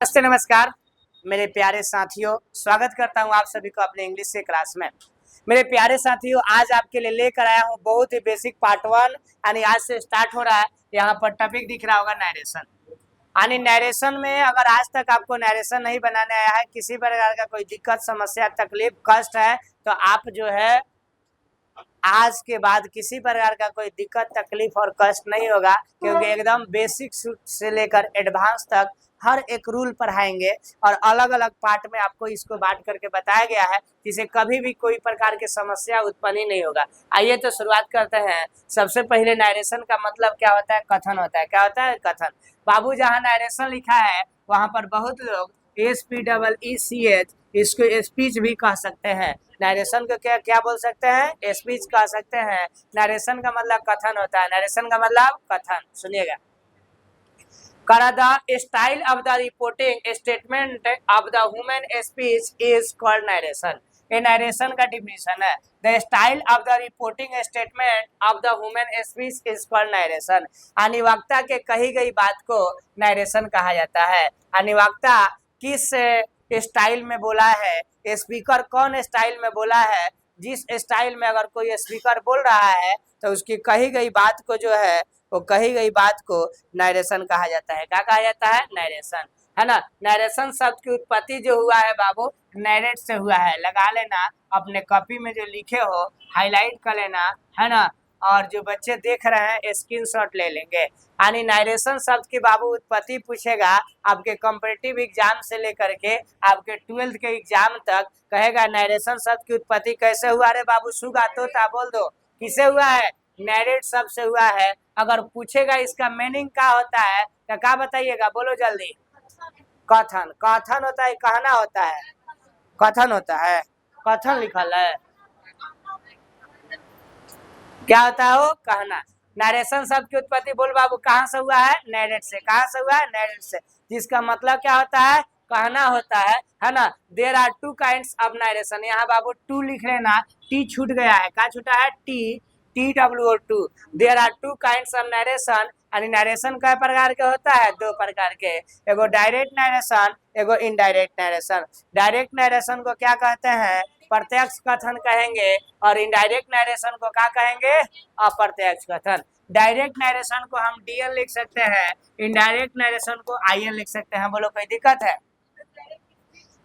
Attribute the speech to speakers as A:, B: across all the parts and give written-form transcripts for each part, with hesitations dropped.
A: नमस्ते नमस्कार मेरे प्यारे साथियों, स्वागत करता हूं आप सभी को अपने इंग्लिश के क्लास में। मेरे प्यारे साथियों, आज आपके लिए लेकर आया हूं बहुत ही बेसिक पार्ट 1 यानी आज से स्टार्ट हो रहा है। यहाँ पर टॉपिक दिख रहा होगा नरेशन। यानी नरेशन में अगर आज तक आपको नरेशन नहीं बनाने आया है, किसी प्रकार का कोई दिक्कत, समस्या, तकलीफ, कष्ट है तो आप जो है आज के बाद किसी प्रकार का कोई दिक्कत, तकलीफ और कष्ट नहीं होगा, क्योंकि एकदम बेसिक से लेकर एडवांस तक हर एक रूल पढ़ाएंगे और अलग अलग पार्ट में आपको इसको बांट करके बताया गया है, जिसे कभी भी कोई प्रकार की समस्या उत्पन्न ही नहीं होगा। आइए तो शुरुआत करते हैं। सबसे पहले नरेशन का मतलब क्या होता है? कथन होता है। क्या होता है? कथन। बाबू, जहाँ नरेशन लिखा है वहां पर बहुत लोग SPEECH इसको स्पीच भी कह सकते हैं। नरेशन को क्या क्या बोल सकते हैं? स्पीच कह सकते हैं। नरेशन का मतलब कथन होता है। नरेशन का मतलब कथन। सुनिएगा, the style of the reporting statement of the human speech is called narration। ये नरेशन का डिफिनेशन है। The style of the reporting statement of the human speech is called narration. यानी वक्ता के कही गई बात को नरेशन कहा जाता है। यानी वक्ता किस स्टाइल में बोला है, स्पीकर कौन स्टाइल में बोला है, जिस स्टाइल में अगर कोई स्पीकर बोल रहा है तो उसकी कही गई बात को जो है वो कही गई बात को नरेशन कहा जाता है। क्या कहा जाता है? नरेशन, है ना। नरेशन शब्द की उत्पत्ति जो हुआ है बाबू, नरेट से हुआ है। लगा लेना, अपने कॉपी में जो लिखे हो हाईलाइट कर लेना, है ना। और जो बच्चे देख रहे हैं स्क्रीनशॉट ले लेंगे। यानी नरेशन शब्द की बाबू उत्पत्ति पूछेगा आपके कॉम्पिटिटिव एग्जाम से लेकर के आपके 12th के एग्जाम तक, कहेगा नरेशन शब्द की उत्पत्ति कैसे हुआ रे बाबू? सुगा तोता बोल दो, किसे हुआ है? नरेट शब्द से हुआ है। अगर पूछेगा इसका मीनिंग क्या होता है तो क्या बताइएगा? बोलो जल्दी। कथन। कथन होता है, कहना होता है। कथन होता है, कथन लिखल है। क्या होता है वो? कहना। नरेशन शब्द की उत्पत्ति बोल बाबू कहाँ से हुआ है? नरेट से। कहाँ से हुआ है? नरेट से। जिसका मतलब क्या होता है? कहना होता है ना। There are two kinds of narration. यहाँ बाबू टू लिख लेना, टी छूट गया है। क्या छूटा है? T, TWO2। There are two kinds of narration. यानी नरेशन कई प्रकार के होता है? 2 प्रकार के। एगो डायरेक्ट नरेशन, एगो इनडायरेक्ट नरेशन। डायरेक्ट नरेशन को क्या कहते हैं? प्रत्यक्ष कथन कहेंगे। और इनडायरेक्ट नरेशन को क्या कहेंगे? अप्रत्यक्ष कथन। डायरेक्ट नरेशन को हम DN लिख सकते हैं, इनडायरेक्ट नरेशन को IN लिख सकते हैं। बोलो कोई दिक्कत है?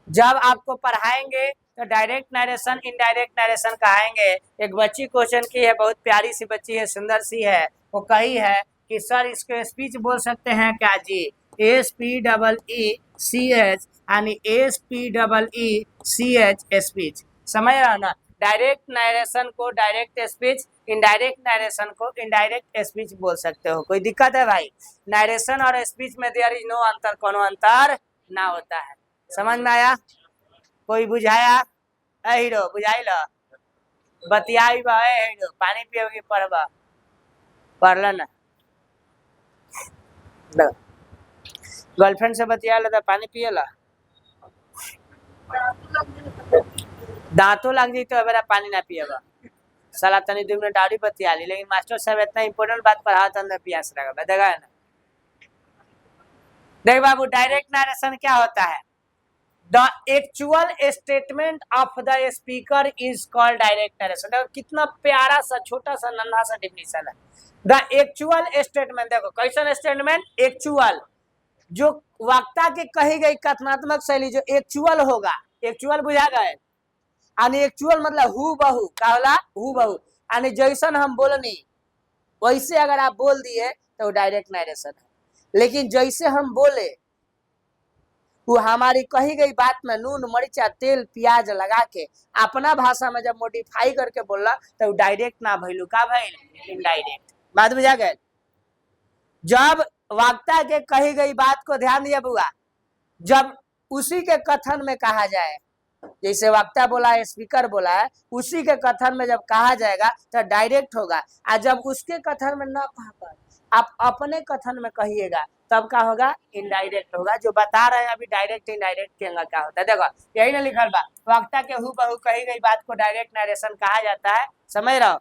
A: जब आपको पढ़ाएंगे तो डायरेक्ट नरेशन, इनडायरेक्ट नरेशन कहाएंगे। एक बच्ची क्वेश्चन की है, बहुत प्यारी सी बच्ची है, सुंदर सी है। वो कही है कि सर इसको स्पीच बोल सकते हैं क्या जी? SPEECH यानी SPEECH स्पीच। समझ रहा ना। डायरेक्ट नरेशन को डायरेक्ट स्पीच, इनडायरेक्ट नरेशन को इनडायरेक्ट स्पीच बोल सकते हो। कोई दिक्कत है भाई? नरेशन और स्पीच में देयर इज नो अंतर, कोनो अंतर ना होता है। समझ में आया? कोई बुझाया? हीरो बुझाई लो, बतियाई बा हीरो, पानी पियोगी पढ़बा, पढ़ल ना। गर्लफ्रेंड से बतिया ला तो पानी पियला, दांतों लग जाई तो मेरा पानी ना पिएगा। साला तनी 2 मिनट आड़ी बतिया ली, लेकिन मास्टर साहब इतना इंपोर्टेंट बात पढ़ा था अंदर प्यास लगा। बताएगा ना। देख बाबू, डायरेक्ट नरेशन क्या होता है? The actual statement of the speaker is called direct narration। देखो कितना प्यारा सा छोटा सा नन्हा सा डिफिनेशन है। The actual statement, देखो कैसन स्टेटमेंट? एक्चुअल, जो वक्ता के कही गई कथनात्मक शैली जो एक्चुअल होगा। एक्चुअल बुझा गए? यानी एक्चुअल मतलब हु बहु। क्या होला? हु बहु। यानी जैसन हम बोलनी वैसे अगर आप बोल दिए तो डायरेक्ट नरेशन है। लेकिन जैसे हम बोले वो हमारी कही गई बात में नून, मरीचा, तेल, प्याज लगा के अपना भाषा में जब मॉडिफाई करके बोला तो डायरेक्ट ना भइलू। का भइल? इनडायरेक्ट। बात बुझा गए? जब वक्ता के कही गई बात को ध्यान दिया बुआ, जब उसी के कथन में कहा जाए, जैसे वक्ता बोला है, स्पीकर बोला है, उसी के कथन में जब कहा जाएगा तो डायरेक्ट होगा। और जब उसके कथन में न कहकर आप अपने कथन में कहिएगा तब क्या होगा? इनडायरेक्ट होगा। जो बता रहे हैं अभी डायरेक्ट इनडायरेक्ट के क्या होता है, देखो यही ना लिखल बा, वक्ता के हु बहु कही गई बात को डायरेक्ट नरेशन कहा जाता है। समझ रहो?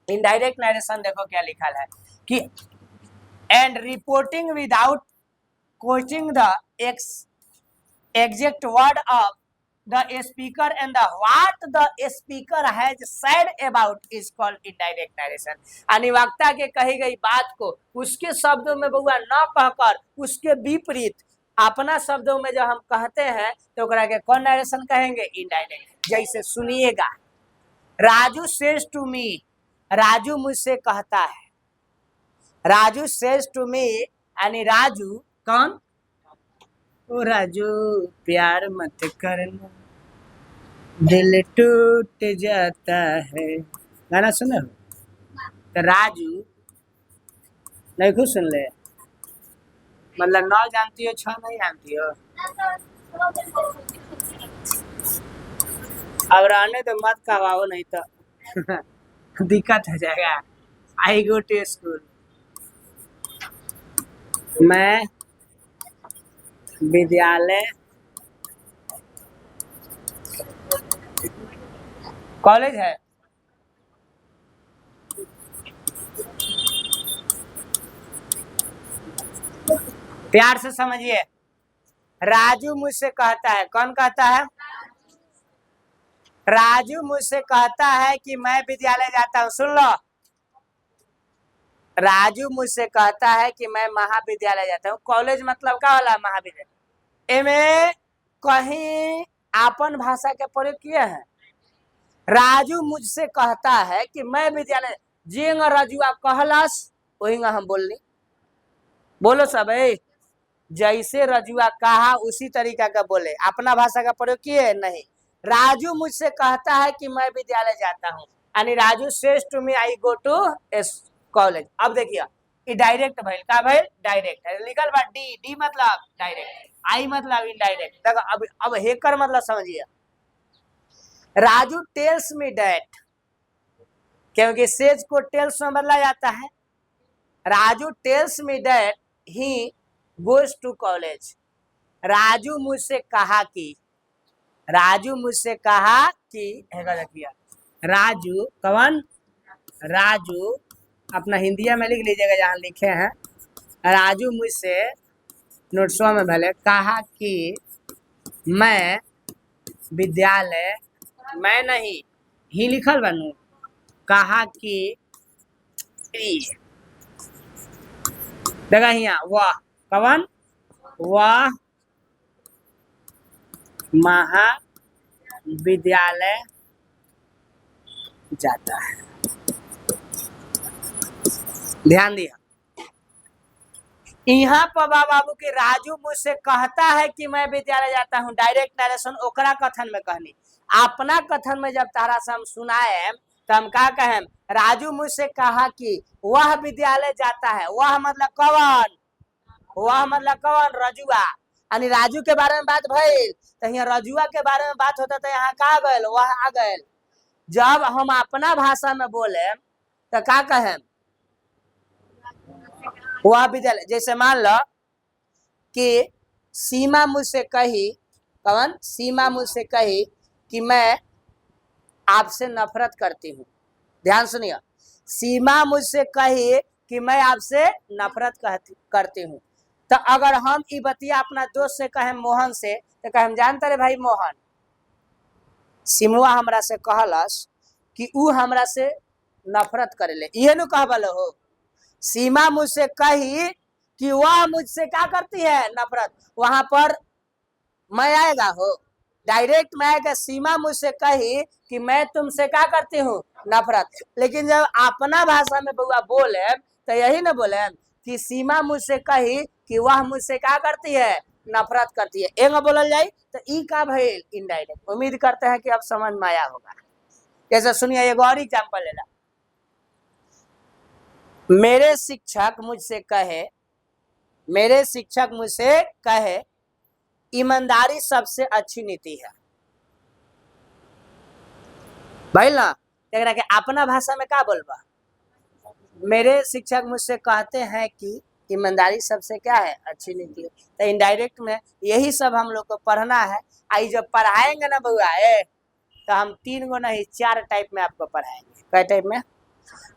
A: इनडायरेक्ट नरेशन देखो क्या लिखल है कि and reporting without quoting the exact word of the speaker and the what the speaker has said about is called indirect narration। यानी वक्ता के कही गई बात को उसके शब्दों में बउआ न कहकर उसके विपरीत अपना शब्दों में जब हम कहते हैं तो के कौन नरेशन कहेंगे? इनडायरेक्ट। जैसे सुनिएगा, Raju says to me, Raju मुझसे कहता है, राजू सेज टू मी, यानी राजू कौन? ओ राजू प्यार मत करना दिल टूट जाता है, गाना सुने हो? तो राजू नहीं खुद सुन ले, मतलब 9 जानती हो 6 नहीं जानती हो? अब रहने तो मत कहवाओ, नहीं तो दिक्कत हो जाएगा। आई गो टू स्कूल, मैं विद्यालय, कॉलेज है, प्यार से समझिए। राजू मुझसे कहता है, कौन कहता है? राजू मुझसे कहता है कि मैं विद्यालय जाता हूं। सुन लो, राजू मुझसे कहता है कि मैं महाविद्यालय जाता हूँ। कॉलेज मतलब क्या वाला? महाविद्यालय। एमे कहीं आपन भाषा के प्रयोग किए हैं? राजू मुझसे कहता है कि मैं विद्यालय, जेंग रजुआ कहलस वही हम बोलनी। बोलो सब, जैसे रजुआ कहा उसी तरीका का बोले, अपना भाषा का प्रयोग किए नहीं। राजू मुझसे कहता है कि मैं विद्यालय जाता हूँ, यानी Raju says to me I go to college. अब देखिए ये डायरेक्ट भइल, का भइल? डायरेक्ट है, लिखल बा डी, डी मतलब डायरेक्ट, आई मतलब इनडायरेक्ट। देखो अब हेकर मतलब समझिए। राजू टेल्स मी डैट, क्योंकि सेज को टेल्स में बदला जाता है। Raju tells me that he goes to college. Raju मुझसे कहा कि, राजू मुझसे कहा कि, राजू कौन? राजू अपना हिंदिया में लिख लीजिएगा जहां लिखे हैं। राजू मुझसे नोट्सों में भले कहा कि मैं विद्यालय, मैं नहीं, ही लिखल बनू, कहा कि देखा हिया, वाह कौन? वह महाविद्यालय जाता है। ध्यान दिया, यहाँ पर बाबू के राजू मुझसे कहता है कि मैं विद्यालय जाता हूँ, डायरेक्ट नरेशन ओकरा कथन में कहनी। अपना कथन में जब तारा से हम सुनाए तो हम क्या कहें? राजू मुझसे कहा कि वह विद्यालय जाता है। वह मतलब कौन? वह मतलब कौन? रजुआ। यानी राजू के बारे में बात भइल तो यहाँ रजुआ के बारे में बात होता तो यहाँ का गए? वह आ गए। जब हम अपना भाषा में बोले तो क्या कहें? वह विद्यालय। जैसे मान लो कि सीमा मुझसे कही, कौन? सीमा मुझसे कही कि मैं आपसे नफरत करती हूँ। ध्यान सुनिए, सीमा मुझसे कही कि मैं आपसे नफरत करती हूँ। तो अगर हम ई बतिया अपना दोस्त से कहें, मोहन से, तो कहें जानते रे भाई मोहन, सिमुआ हमरा से कहलस कि ऊ हमरा से नफरत करेले, ये नु कहबल हो। सीमा मुझसे कही कि वह मुझसे क्या करती है? नफरत। वहां पर मैं आएगा हो, डायरेक्ट में आएगा। सीमा मुझसे कही कि मैं तुमसे क्या करती हूँ? नफरत। लेकिन जब अपना भाषा में बउआ बोले तो यही ना बोले कि सीमा मुझसे कही कि वह मुझसे क्या करती है? नफरत करती है। एंग बोलल जाए तो ई का भइल? इनडायरेक्ट। उम्मीद करते हैं कि अब समझ में आया होगा। जैसे सुनिए, एक और एग्जाम्पल लेना। मेरे शिक्षक मुझसे कहे, मेरे शिक्षक मुझसे कहे ईमानदारी सबसे अच्छी नीति है। भाई ना के अपना भाषा में क्या बोलबा? मेरे शिक्षक मुझसे कहते हैं कि ईमानदारी सबसे क्या है? अच्छी नीति है। तो इनडायरेक्ट में यही सब हम लोग को पढ़ना है। आई जब पढ़ाएंगे ना बउआ तो हम 3 गो नहीं 4 टाइप में आपको पढ़ाएंगे। कई टाइप में?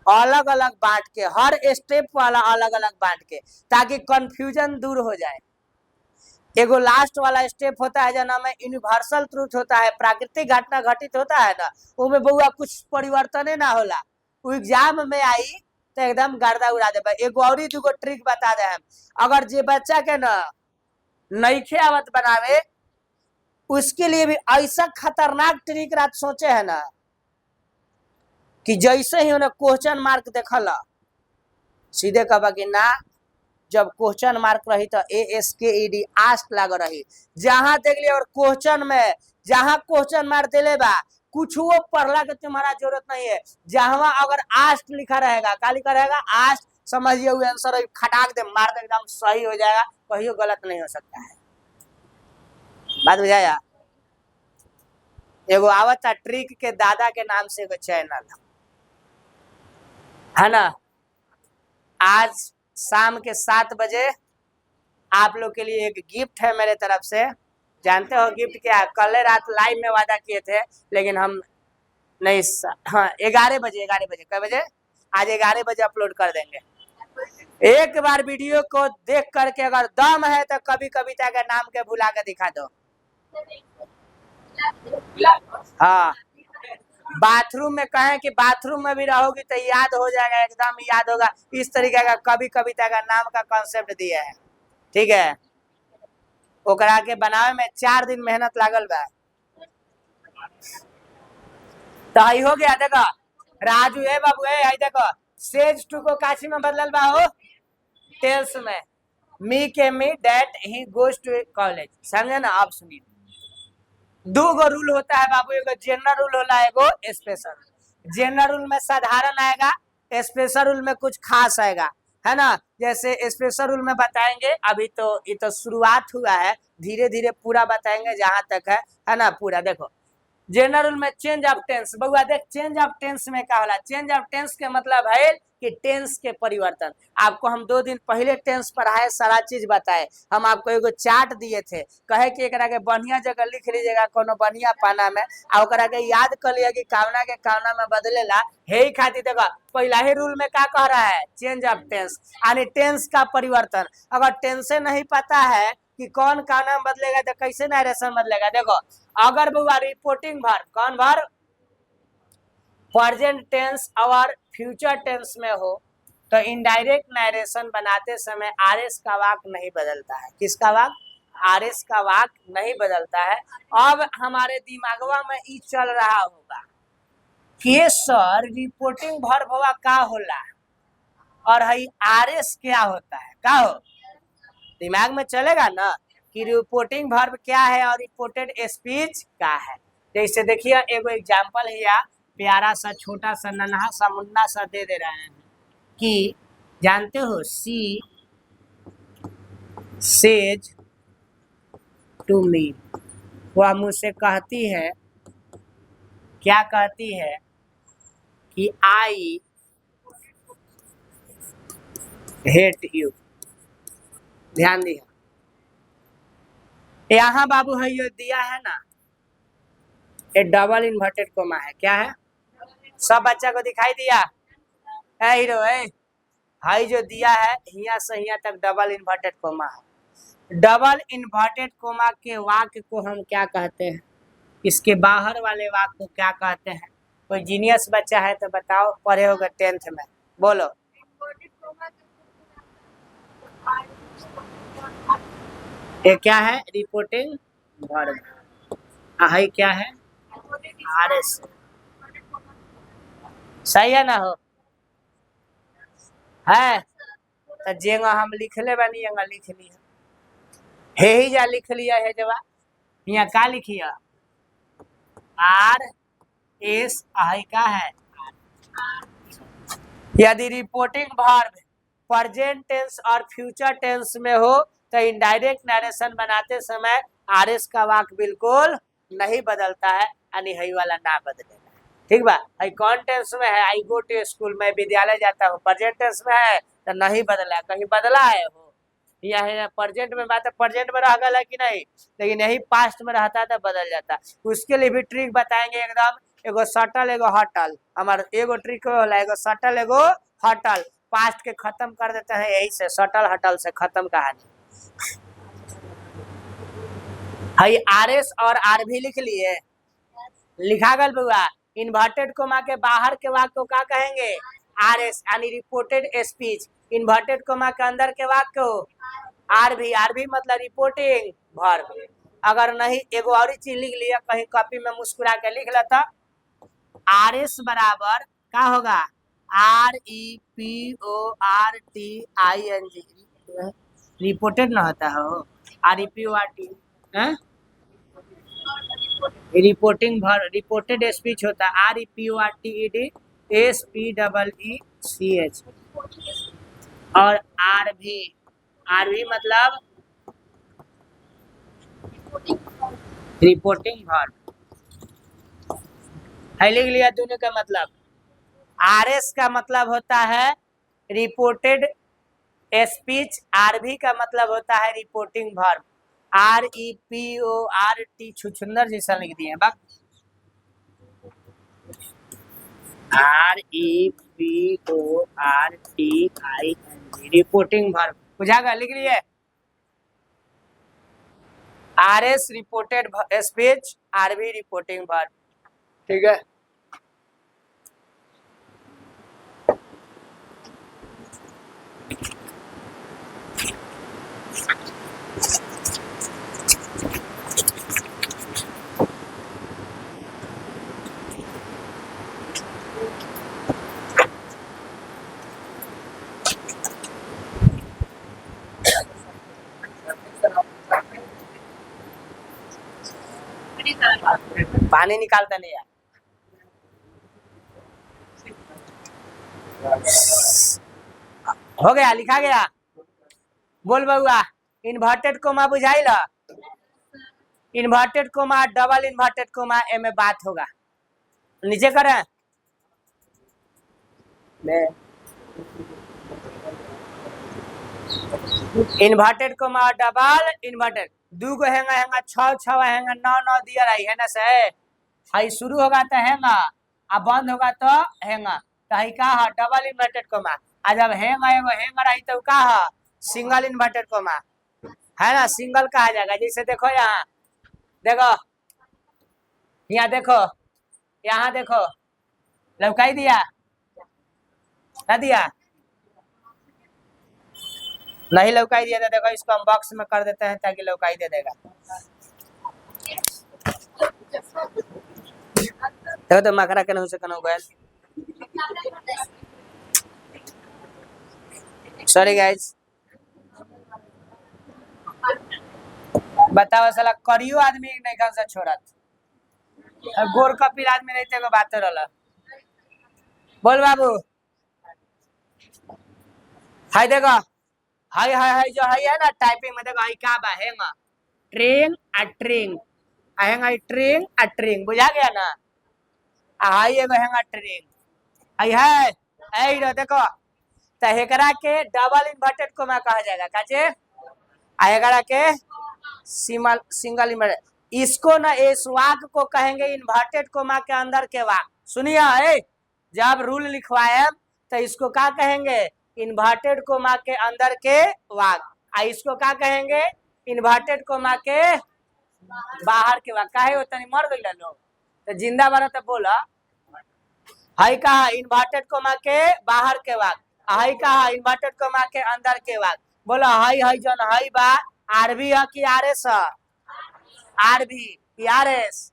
A: अलग अलग बांट के, हर स्टेप वाला अलग अलग बांट के, ताकि कंफ्यूजन दूर हो जाए। एगो लास्ट वाला स्टेप होता है जो नाम है यूनिवर्सल ट्रूथ होता है, प्राकृतिक घटना घटित होता है ना, उसमें बउआ कुछ परिवर्तन ना होला, वो एग्जाम में आई तो एकदम गर्दा उड़ा दे। एगो और दूगो ट्रिक बता दे हम, अगर जे बच्चा के ना नईखे आवत बनावे उसके लिए भी ऐसा खतरनाक ट्रिक रात सोचे है ना कि जैसे ही उन्हें क्वेश्चन मार्क देखला सीधे कहा कि ना, जब क्वेश्चन मार्क रही तो ASKED आस्ट लग रही, जहां देख लिया और क्वेश्चन में जहां क्वेश्चन मार्क दिले बा कुछ वो पढ़ला के तुम्हारा जरूरत नहीं है, जहां अगर आस्ट लिखा रहेगा, क्या लिखा रहेगा, आस्ट, समझिए वो आंसर खटाक दे मार दे एकदम सही हो जाएगा, कहीं गलत नहीं हो सकता है। बात बुझाया? एगो आवत ट्रिक के दादा के नाम से एगो चैनल है ना, आज शाम के 7 बजे आप लोग के लिए एक गिफ्ट है मेरे तरफ से। जानते हो गिफ्ट क्या है? कल रात लाइव में वादा किए थे लेकिन हम नहीं, हाँ 11 बजे, 11 बजे, कई बजे? आज 11 बजे अपलोड कर देंगे। एक बार वीडियो को देख करके अगर दम है तो कभी कविता के नाम के भुला के दिखा दो। हाँ, बाथरूम में कहें कि बाथरूम में भी रहोगी तो याद हो जाएगा, एकदम याद होगा, इस तरीके का कवि कविता का नाम का कॉन्सेप्ट दिया है। ठीक है, ओकरा के बनावे में 4 दिन मेहनत लागल बा। तो हई हो गया, देखो राजू है बाबू है, हई देखो सेज टू को काशी में बदलल बा हो टेल्स में, मी के me that he goes to college, समझे ना? आप सुनिए, 2 गो रूल होता है बाबू, एगो जनरल रूल होला, एगो स्पेशल। जनरल रूल में साधारण आएगा, स्पेशल रूल में कुछ खास आएगा, है ना? जैसे स्पेशल रूल में बताएंगे, अभी तो ये तो शुरुआत हुआ है, धीरे धीरे पूरा बताएंगे जहां तक है ना पूरा। देखो जनरल रूल में चेंज ऑफ टेंस, बउआ देख चेंज ऑफ टेंस में क्या होला? चेंज ऑफ टेंस के मतलब है कि टेंस के परिवर्तन। आपको हम 2 दिन पहले टेंस पढ़ाए, सारा चीज बताए, हम आपको एगो चार्ट दिए थे, कहे कि एकरा के बढ़िया जगह लिख लीजिएगा कोनो बढ़िया पाना में, आ ओकरा के याद कर लिया कि कावना के कावना में बदलेला, हे खातिर देखो पहला ही रूल में क्या कह रहा है? चेंज ऑफ टेंस, यानी टेंस का परिवर्तन। अगर टेंसे नहीं पता है कि कौन का नाम बदलेगा तो कैसे नरेशन बदलेगा? देखो अगर बुआ रिपोर्टिंग वर्ब, कौन वर्ब? प्रेजेंट टेंस और फ्यूचर टेंस में हो तो इनडायरेक्ट नरेशन बनाते समय आरएस का वाक नहीं बदलता है। किसका वाक? आरएस का वाक नहीं बदलता है। अब हमारे दिमागवा में ये चल रहा होगा कि सर रिपोर्टिंग वर्ब हुआ का होला और हई आरएस क्या होता है, का हो? दिमाग में चलेगा ना कि रिपोर्टिंग वर्ब क्या है और रिपोर्टेड स्पीच क्या है। जैसे देखिए एगो एग्जांपल है, या प्यारा सा छोटा सा नन्हा सा मुन्ना सा दे रहे हैं कि जानते हो सी सेज टू मी, वह मुझसे कहती है, क्या कहती है? कि आई हेट यू। ध्यान दिया, यहाँ बाबू है ये दिया है ना, ये डबल इन्वर्टेड कोमा है, क्या है? सब बच्चा को दिखाई दिया है हीरो है? हाई जो दिया है हिया से हिया तक डबल इन्वर्टेड कोमा है। डबल इन्वर्टेड कोमा के वाक्य को हम क्या कहते हैं? इसके बाहर वाले वाक्य को क्या कहते हैं? कोई जीनियस बच्चा है तो बताओ, पढ़े होगा 10th में, बोलो। ये क्या है? Reporting verb. हाई क्या है? आरएस। सही है ना? हो है तो जेंगा हम लिख ले बनी लिख लिया, हे ही जा लिख लिया है जवा, यहाँ का लिखिया? आर एस आई का है। यदि रिपोर्टिंग वर्ब प्रेजेंट टेंस और फ्यूचर टेंस में हो तो इनडायरेक्ट नरेशन बनाते समय आरएस का वाक बिल्कुल नहीं बदलता है, यानी हई वाला ना बदलेगा। ठीक बा? हई कौन टेंस में है? आई गो टू स्कूल, में विद्यालय जाता हूँ, प्रेजेंट टेंस में है तो नहीं बदला, कहीं बदला है हो? यह प्रेजेंट में बात है, प्रेजेंट में रह गया है कि नहीं, लेकिन यही पास्ट में रहता तो बदल जाता। उसके लिए भी ट्रिक बताएंगे एकदम, एगो सटल एगो हटल। हमार एगो ट्रिक होला, एगो सटल एगो हटल, पास्ट के खत्म कर देते हैं, यही से सटल हटल से खत्म कहानी। हई आर एस और आर भी लिख लिए, लिखा गल बुआ। इन्वर्टेड कोमा के बाहर के वाक्य को क्या कहेंगे, आर एस यानी रिपोर्टेड स्पीच। इन्वर्टेड कोमा के अंदर के वाक्य को आर भी मतलब रिपोर्टिंग वर्ब। अगर नहीं एगो और चीज लिख लिया कहीं कॉपी में मुस्कुरा के लिख लेता, आर एस बराबर क्या होगा, R E P O R T I N G, reported ना होता हो, R E P O R T, reporting भर रिपोर्टेड स्पीच होता है, R E P O R T E D S P double E C H. और R भी मतलब reporting भर है, लिख लिया दोनों का मतलब। आर एस का मतलब होता है रिपोर्टेड स्पीच, आर भी का मतलब होता है reporting verb. R E P O R T छुछुंदर जैसा लिख दिए बा, R E P O R T I N G, reporting verb. बुझागा, लिख लिए। R S reported speech, R भी रिपोर्टिंग वर्ब। ठीक है, पानी निकालता नहीं है। हो गया, लिखा गया। बोल बउआ, इन्वर्टेड कोमा बुझाइल, inverted coma double inverted coma में बात होगा। नीचे करें, इन्वर्टेड कोमा डबल इन्वर्टेड, दू गो हैंगा हैंगा छ हैंगा नौ दिया रही है ना से, हाई शुरू होगा तो हैंगा, अब बंद होगा तो हैंगा, तो हाई का है डबल इन्वर्टेड कोमा। आज जब हैंगा एगो हैंगा रही तो का है सिंगल इन्वर्टेड कोमा, है ना, सिंगल कहा जाएगा। जैसे देखो यहाँ, देखो यहाँ देखो, यहाँ देखो, लौकाई दिया ना दिया, नहीं लौकाई दिया तो देखो इसको हम बॉक्स में कर देते हैं ताकि लौकाई दे देगा। देखो तो मकरा के से कनो गैस, सॉरी गाइस। बताओ साला करियो आदमी नहीं खान से छोड़त, गोर कपिल आदमी नहीं थे बात रहला। बोल बाबू, हाय देखो, हाय हाय हाय जो है ना टाइपिंग में देखो, हाय क्या बा हैंगा ट्रिंग आ ट्रिंग, हैंगा ट्रिंग आ ट्रिंग, बुझा गया ना। हाय एगो हैंगा ट्रिंग, हाय है ऐ रो देखो, तो हेकरा के डबल इन्वर्टेड कोमा कहा जाएगा काचे, हेकरा के सिंगल इन्वर्टेड। इसको ना इस वाक्य को कहेंगे इन्वर्टेड कोमा के अंदर के वाक्य। सुनिए, जब रूल लिखवाए तो इसको क्या कहेंगे, इन्वर्टेड कोमा के अंदर के वाक्य। इसको क्या कहेंगे, इन्वर्टेड कोमा के बाहर के वाक्य। काहे होता नहीं मर गई लोग तो जिंदा बना तो बोला, हाई कहा इन्वर्टेड कोमा के बाहर के वाक्य, हाई कहा इन्वर्टेड कोमा के अंदर के वाक्य। बोला हाई हाई जन हाई बा आर भी है कि आर एस, आर भी आर एस,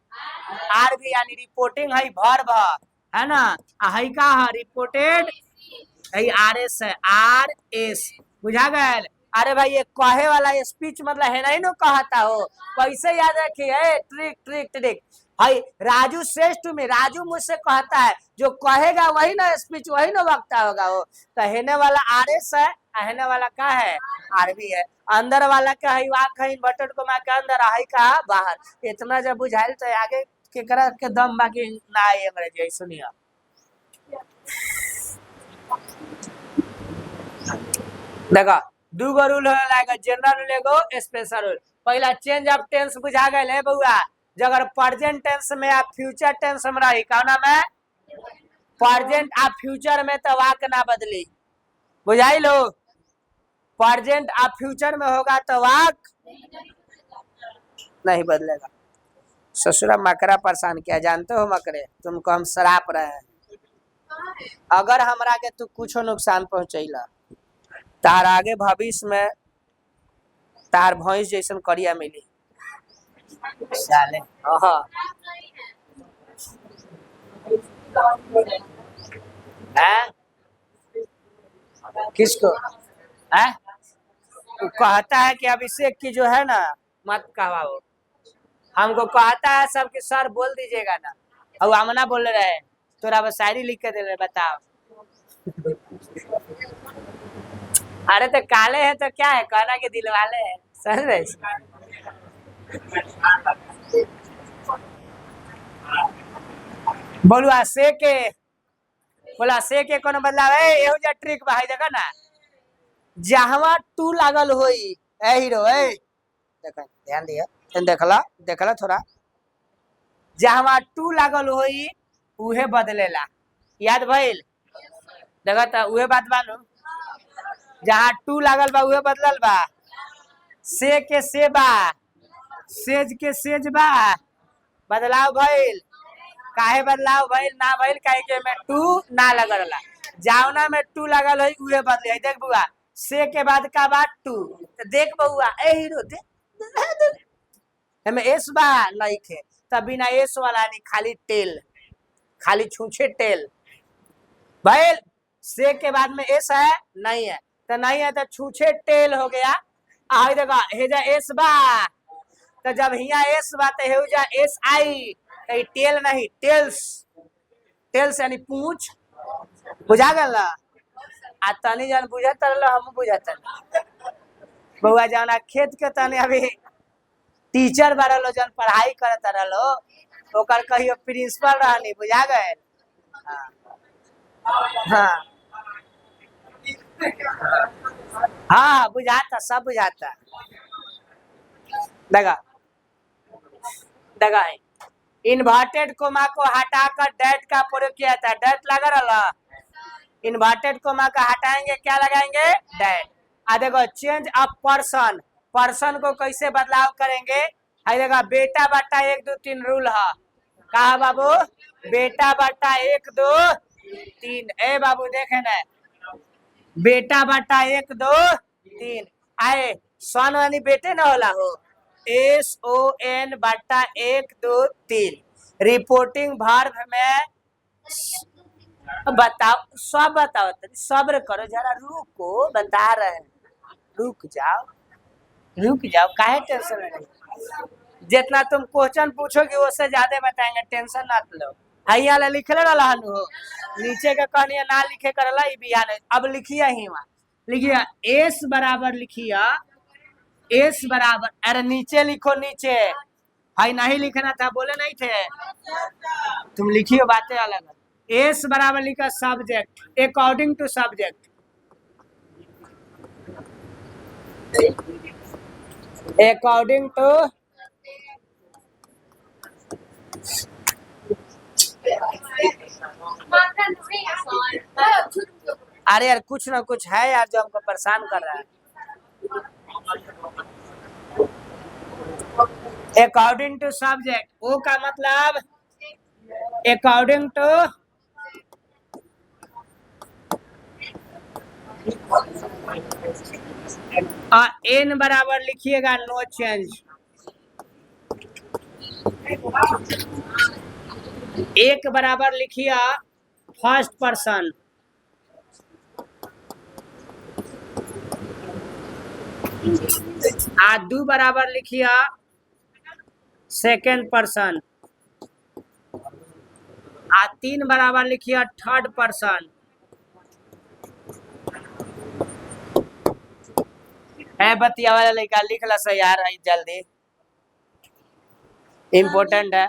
A: आर भी यानी रिपोर्टिंग है वर्ब है ना, हाई का है रिपोर्टेड है आर एस है, आर एस। बुझा गए। अरे भाई ये कहे वाला स्पीच मतलब है नहीं नो कहता हो, कैसे याद रखिए, ट्रिक ट्रिक ट्रिक। भाई राजू श्रेष्ठ में, राजू मुझसे कहता है, जो कहेगा वही ना स्पीच वही ना वक्ता होगा। वो तो हेने वाला आर एस है, हेने वाला का है आर भी है, अंदर वाला का है वाक है इन्वर्टेड कोमा के अंदर, आई का बाहर। इतना जब बुझाइल तो आगे केकरा के दम बाकी ना आई अंग्रेजी। सुनिए देखो, दूगो रूल होगा, जनरल रूल एगो स्पेशल रूल। पहला चेंज ऑफ टेंस बुझा गए है बउआ, अगर प्रेजेंट टेंस में आप फ्यूचर टेंस में रही कौना में, प्रेजेंट आप फ्यूचर में तो वाक ना बदली, बुझाई लो। प्रेजेंट आप फ्यूचर में होगा तो वाक, नहीं बदलेगा। ससुरा मकरा परेशान किया, जानते हो मकरे, तुमको हम शराप रहे हैं। अगर हमरा के तू कुछ नुकसान पहुंचैला, तार आगे भविष्य में तार भैंस जैसन करिया मिली साले। किसको है? वो कहता है कि अभिषेक की जो है ना, मत कहा वो हमको कहता है सबके सर बोल दीजिएगा ना, और आमना बोल रहे तोरा बस शायरी लिख के दे रहे, बताओ। अरे तो काले हैं तो क्या है, कहना के दिल वाले हैं, समझ रहे? बोलुआ से के बोला से के कोनो बदलाव है, एहो जा ट्रिक भाई देखा ना, जहां टू लागल होई ए हीरो ए, देखा ध्यान दिया, देखला थोड़ा, जहां टू लागल होई उहे बदलेला, याद भइल? देखा था उहे बात बानू, जहां टू लागल बा उहे बदलल बा, से के से बा, सेज के सेज बा, बदलाव भइल। काहे बदलाव भइल ना भइल, काहे के में टू ना लगल, जावना में टू लगल है उहे बदले। देख बुआ, से के बाद का बात टू, तो देख बउआ ए हीरो देख हमें एस बा नहीं खे, तब बिना एस वाला नहीं, खाली टेल, खाली छूछे टेल भइल। से के बाद में एस है नहीं है, तो नहीं है तो छूछे टेल हो गया। आई देखा हेजा एस बा, तो जब हिया एस बा तो हेजा एस आई, तो टेल नहीं टेल्स, टेल्स यानी पूछ, बुझा गल ना? आ तनी जन बुझत रहलो, हम बुझत बउआ जाना खेत के तनी अभी टीचर बारलो जन पढ़ाई करत रहलो, ओकर कहियो प्रिंसिपल रहनी, बुझा गए? हाँ हाँ बुझाता, सब बुझाता। दगा इन्वर्टेड कोमा को हटाकर डैट का प्रयोग किया था, डैट लगा रहा, इन्वर्टेड कोमा का हटाएंगे क्या लगाएंगे, डैट। आ देखो चेंज ऑफ पर्सन, पर्सन को कैसे बदलाव करेंगे, देखा बेटा बट्टा 1 2 3 रूल है, कहा बाबू बेटा बट्टा 1 2 3, ए बाबू देखे ना, बेटा बट्टा 1 2 3, आए सन वाली बेटे ना होला हो, SON बट्टा 1 2 3, रिपोर्टिंग वर्ब में बताओ, सब बताओ, सब्र करो जरा, रुको बता रहे हैं, रुक जाओ, काहे टेंशन नहीं, जितना तुम क्वेश्चन पूछोगे उससे ज्यादा बताएंगे, टेंशन ना लो। हैया लिखले रहा हो, नीचे का कहनिया ना लिखे करला बिहान, अब लिखिए ही वहाँ, लिखिए एस बराबर, लिखिए एस बराबर, अरे नीचे लिखो नीचे, भाई नहीं लिखना था, बोले नहीं थे तुम, लिखिए बातें अलग है। एस बराबर लिखा subject, according to subject, according to अरे यार कुछ ना कुछ है यार जो हमको परेशान कर रहा है। अकॉर्डिंग टू सब्जेक्ट, ओ का मतलब अकॉर्डिंग टू एन बराबर लिखिएगा नो चेंज, एक बराबर लिखिए फर्स्ट पर्सन, आ 2 बराबर लिखिए सेकेंड पर्सन, आ 3 बराबर लिखिए थर्ड पर्सन, है बतिया वाला लड़का लिख ला सही यार, जल्दी इम्पोर्टेंट है।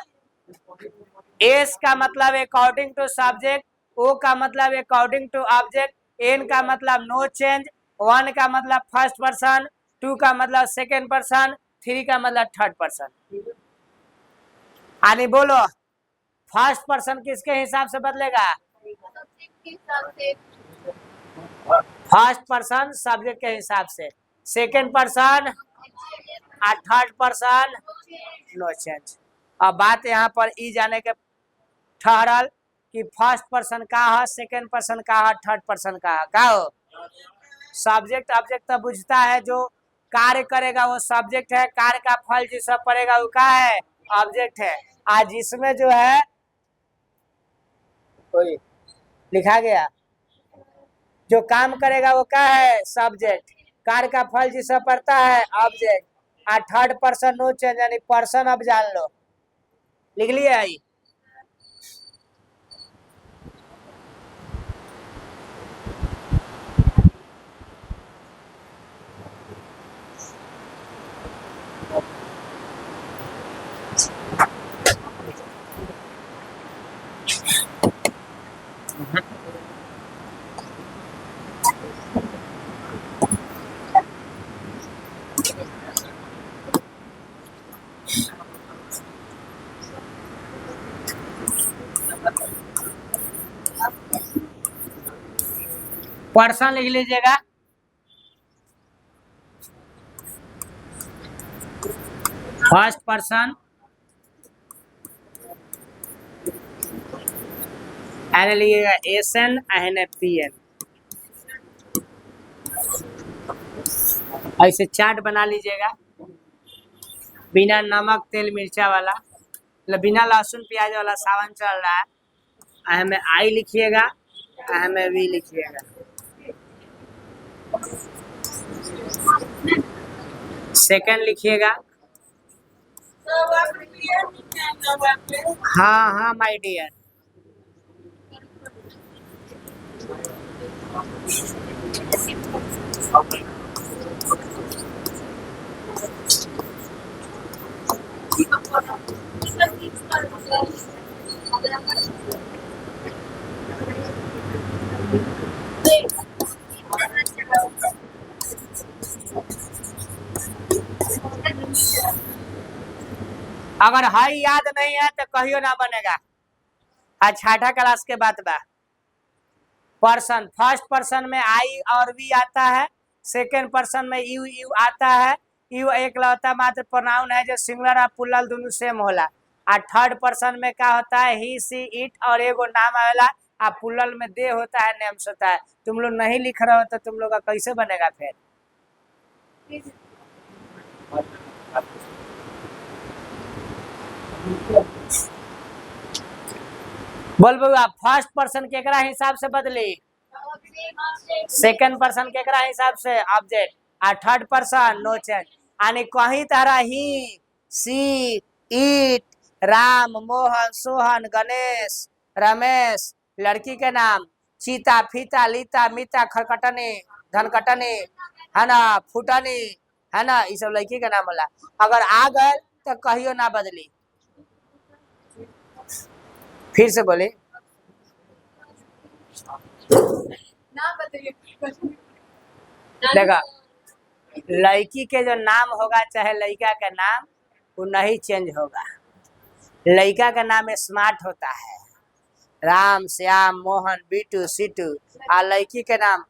A: एस का मतलब अकॉर्डिंग टू सब्जेक्ट, ओ का मतलब अकॉर्डिंग टू ऑब्जेक्ट, एन का मतलब नो चेंज, 1 का मतलब फर्स्ट पर्सन, 2 का मतलब सेकेंड पर्सन, 3 का मतलब थर्ड पर्सन। आनी बोलो फर्स्ट पर्सन किसके हिसाब से बदलेगा, फर्स्ट पर्सन सब्जेक्ट के हिसाब से, सेकेंड पर्सन और थर्ड पर्सन नो चेंज। अब बात यहाँ पर ई जाने के ठहरल कि फर्स्ट पर्सन का है, सेकेंड पर्सन का है, थर्ड पर्सन का है, का हो सब्जेक्ट ऑब्जेक्ट तो बुझता है, जो कार्य करेगा वो सब्जेक्ट है, कार्य का फल जिसका पड़ेगा वो क्या है, ऑब्जेक्ट है। आज इसमें जो है कोई लिखा गया, जो काम करेगा वो क्या है, सब्जेक्ट, कार्य का फल जिसका पड़ता है ऑब्जेक्ट, और थर्ड पर्सन नो चेंज, यानी पर्सन अब जान लो, लिख लिया आई। पर्सन लिख लीजिएगा, फर्स्ट पर्सन एन लिखिएगा, S N N P N, ऐसे चार्ट बना लीजिएगा, बिना नमक तेल मिर्चा वाला, मतलब बिना लहसुन प्याज वाला सावन चल रहा है। हमें आई लिखिएगा, हमें वी लिखिएगा, सेकंड लिखिएगा, हाँ हाँ माय डियर, अगर हाई याद नहीं है तो कहियो ना बनेगा। आज छठा क्लास के बाद बा। पर्सन, फर्स्ट पर्सन में आई और वी आता है, सेकेंड पर्सन में यू यू आता है, यू एक लौता मात्र प्रोनाउन है जो सिंगुलर और प्लूरल दोनों सेम होला। और थर्ड पर्सन में क्या होता है, ही सी इट और एगो नाम आवेला, और प्लूरल में दे होता है, नेम्स होता है। तुम लोग नहीं लिख रहे हो तो तुम लोग का कैसे बनेगा फिर? बोल बउआ, फर्स्ट पर्सन केकरा हिसाब से बदली, सेकंड पर्सन केकरा हिसाब से, ऑब्जेक्ट, और थर्ड पर्सन नो चेंज। यानी कहीं तरह ही, सी, इट, राम, मोहन, सोहन, गणेश, रमेश, लड़की के नाम, चीता, फीता, लीता, मीता, खरकटनी, धनकटनी, है ना, फुटनी, है ना, ये सब लड़की के नाम होला। अगर आ गए तो कहियो ना बदली। फिर से बोले, देखा, लड़की के जो नाम होगा चाहे लड़का का नाम, वो नहीं चेंज होगा। लड़का का नाम स्मार्ट होता है, राम, श्याम, मोहन, बीटू, सीटू, और लड़की के नाम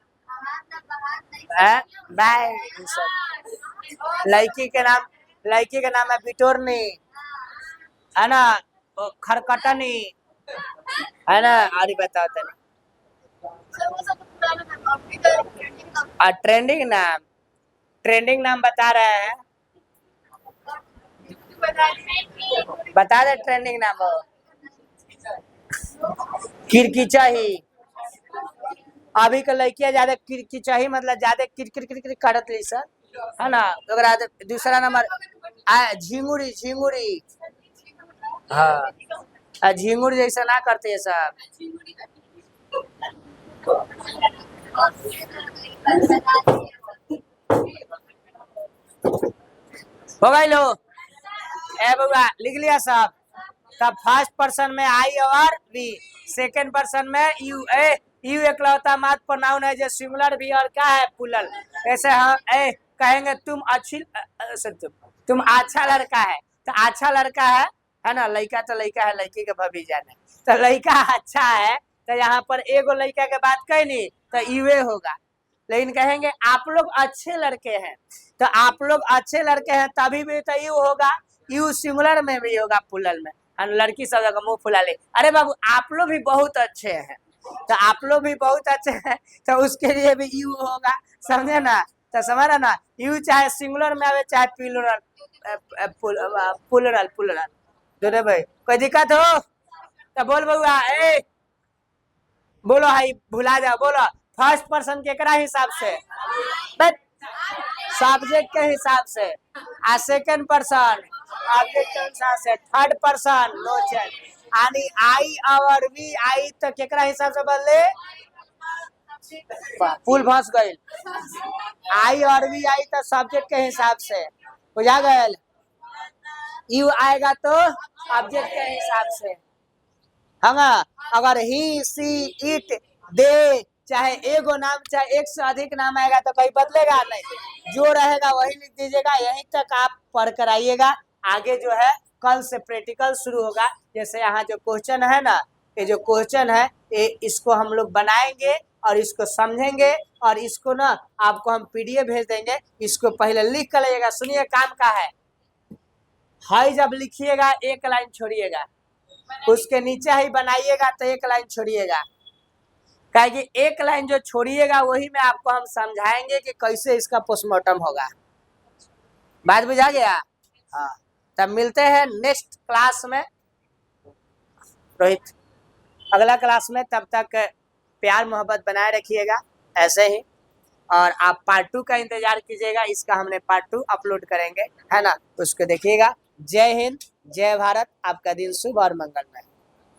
A: लड़की के नाम है बिटोरनी, है ना, खरकटनी, है ना, अरे बताओ तनी। और ट्रेंडिंग नाम बता रहे हैं, बता दे ट्रेंडिंग नाम हो, किरकिचा ही। अभी के लड़कियां ज्यादा किरकिचा ही, मतलब ज्यादा किरकिर किरकिर करत रही सर, है ना। तो दूसरा नंबर झिंगुरी, झिंगुरी, हाँ, झिंगुर जैसा ना करते है सब। हो गई लो, ए बउआ लिख लिया सब। तब फर्स्ट पर्सन में आई और वी, सेकंड पर्सन में यू, यू एकलौता मात्र प्रोनाउन है जो सिंगुलर भी और क्या है, प्लूरल। ऐसे हम कहेंगे तुम अच्छी, तुम अच्छा लड़का है, तो अच्छा लड़का है ना, लड़का तो लड़का है, लड़की के भभी जाने, तो लड़का अच्छा है, तो यहाँ पर एगो लड़का के बात कही नहीं तो यूए होगा। लेकिन कहेंगे आप लोग अच्छे लड़के हैं, तो आप लोग अच्छे लड़के हैं तभी भी तो यू होगा। यू सिंगुलर में भी होगा प्लूरल में, और लड़की सब का मुंह फुला ले। अरे बाबू आप लोग भी बहुत अच्छे हैं, तो आप लोग भी बहुत अच्छे हैं, तो उसके लिए भी यू होगा, समझे ना? तो समझ रहा ना, यू चाहे सिंगुलर में आवे चाहे प्लूरल प्लूरल प्लूरल दोनों भाई। कोई दिक्कत हो तो बोल बउआ, ए बोलो हाई भुला जाओ, बोलो फर्स्ट पर्सन केकरा हिसाब से, बट सब्जेक्ट के हिसाब से, आ सेकंड पर्सन ऑब्जेक्ट के हिसाब से, थर्ड पर्सन नो चेंज, यानी आई और वी आई तो केकरा हिसाब से बदले, फुल फंस गई, आई और वी आई तो सब्जेक्ट के हिसाब से बुझा गए, यू आएगा तो ऑब्जेक्ट के हिसाब से। हाँ, अगर ही सी इट दे चाहे एगो नाम चाहे एक से अधिक नाम आएगा तो कहीं बदलेगा नहीं, जो रहेगा वही लिख दीजिएगा। यहीं तक आप पढ़ कर आइएगा, आगे जो है कल से प्रैक्टिकल शुरू होगा। जैसे यहाँ जो क्वेश्चन है ना, ये जो क्वेश्चन है ये इसको हम लोग बनाएंगे और इसको समझेंगे, और इसको ना आपको हम पीडीएफ भेज देंगे, इसको पहले लिख कर लीजिएगा। सुनिए काम का है, हाई जब लिखिएगा एक लाइन छोड़िएगा, उसके नीचे ही बनाइएगा तो एक लाइन छोड़िएगा, क्या कि एक लाइन जो छोड़िएगा वही में आपको हम समझाएंगे कि कैसे इसका पोस्टमार्टम होगा। बात बुझा गया? हाँ, तब मिलते हैं नेक्स्ट क्लास में रोहित, अगला क्लास में। तब तक प्यार मोहब्बत बनाए रखिएगा ऐसे ही, और आप पार्ट 2 का इंतजार कीजिएगा, इसका हमने पार्ट 2 अपलोड करेंगे, है ना? उसको देखिएगा। जय हिंद, जय भारत, आपका दिन शुभ और मंगलमय।